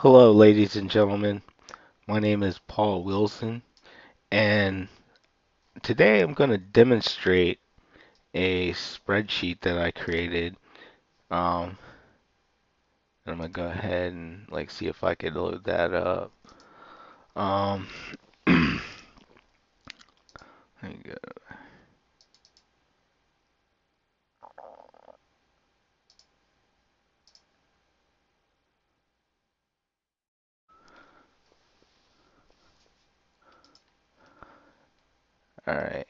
Hello, ladies and gentlemen. My name is Paul Wilson, and today I'm going to demonstrate a spreadsheet that I created. Um, and I'm going to go ahead and see if I can load that up. Um, there you go. All right,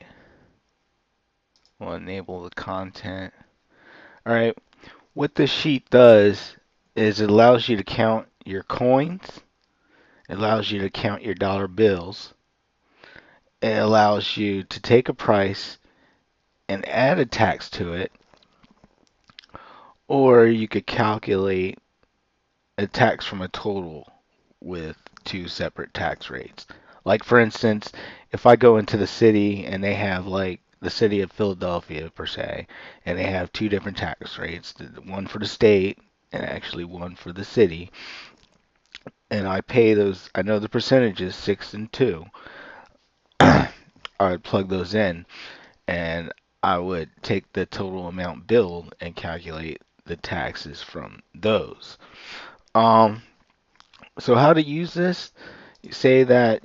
we'll enable the content. All right, what this sheet does is it allows you to count your coins. It allows you to count your dollar bills. It allows you to take a price and add a tax to it, or you could calculate a tax from a total with two separate tax rates. Like, for instance, if I go into the city and they have, like, the city of Philadelphia, per se, and they have two different tax rates, one for the state and actually one for the city, and I pay those, I know the percentages, 6 and 2. I would plug those in, and I would take the total amount billed and calculate the taxes from those. Um, so how to use this? You say that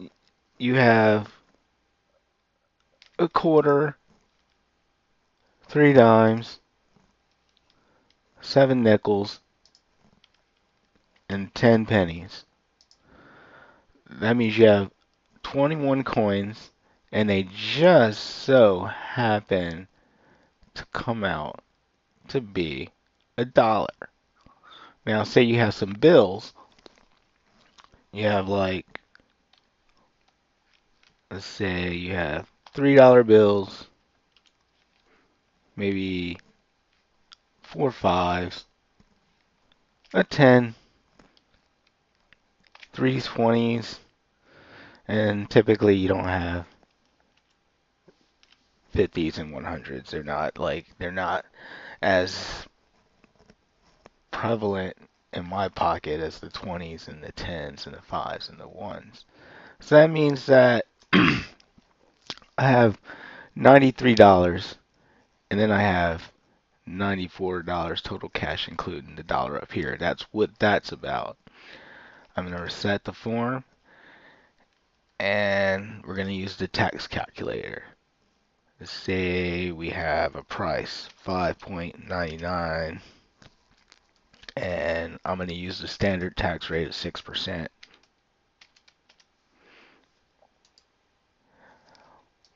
you have a quarter, 3 dimes, 7 nickels, and 10 pennies. That means you have 21 coins, and they just so happen to come out to be $1. Now, say you have some bills. You have, like, let's say you have $3 bills, maybe 4 5s, a 10, 3 20s, and typically you don't have 50s and 100s. They're not as prevalent in my pocket as the 20s and the 10s and the 5s and the 1s. So that means that I have $93, and then I have $94 total cash, including the dollar up here. That's what that's about. I'm going to reset the form, and we're going to use the tax calculator. Let's say we have a price 5.99, and I'm going to use the standard tax rate of 6%.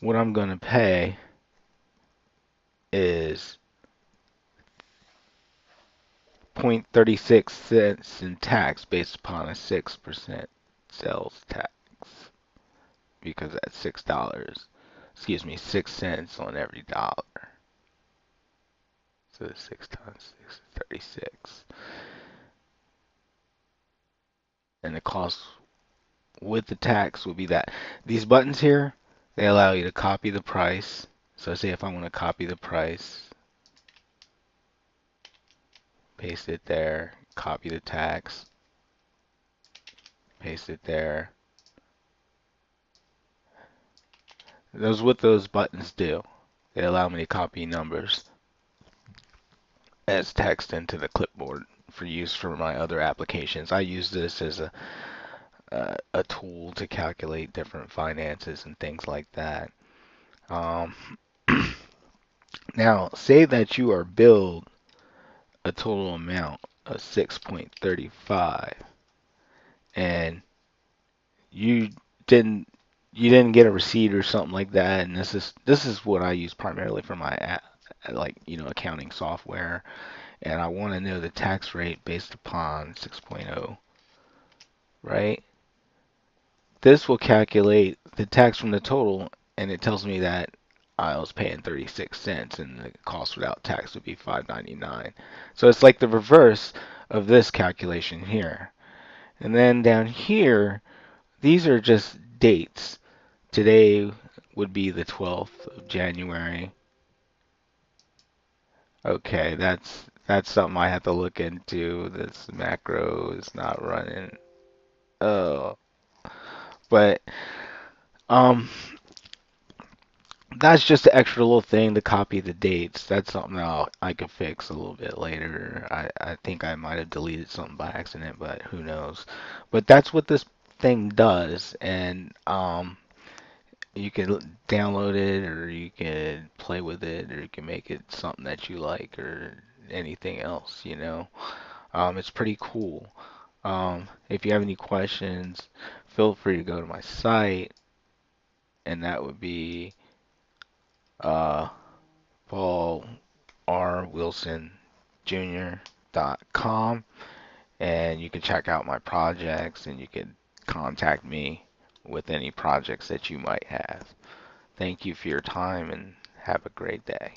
What I'm going to pay is 0.36 cents in tax based upon a 6% sales tax, because that's $6. Excuse me, 6 cents on every dollar. So 6 times 6 is 36. And the cost with the tax would be that. These buttons here, they allow you to copy the price. So say if I want to copy the price, paste it there, copy the tax, paste it there. Those what those buttons do. They allow me to copy numbers as text into the clipboard for use for my other applications. I use this as a tool to calculate different finances and things like that. Um, Now, say that you are billed a total amount of 6.35, and you didn't you didn't get a receipt or something like that, and this is what I use primarily for my accounting software, and I want to know the tax rate based upon 6.0, right? This will calculate the tax from the total, and it tells me that I was paying 36 cents and the cost without tax would be 5.99. So it's like the reverse of this calculation here. And then down here, these are just dates. Today would be the 12th of January. Okay, that's something I have to look into. This macro is not running. Uh, but um, that's just an extra little thing to copy the dates. That's something that I could fix a little bit later. I think I might have deleted something by accident, but who knows. But that's what this thing does, and you can download it, or you can play with it, or you can make it something that you like, or anything else, you know. It's pretty cool. If you have any questions, feel free to go to my site, and that would be uh, Paul R. Wilson Jr.com, and you can check out my projects, and you can contact me with any projects that you might have. Thank you for your time, and have a great day.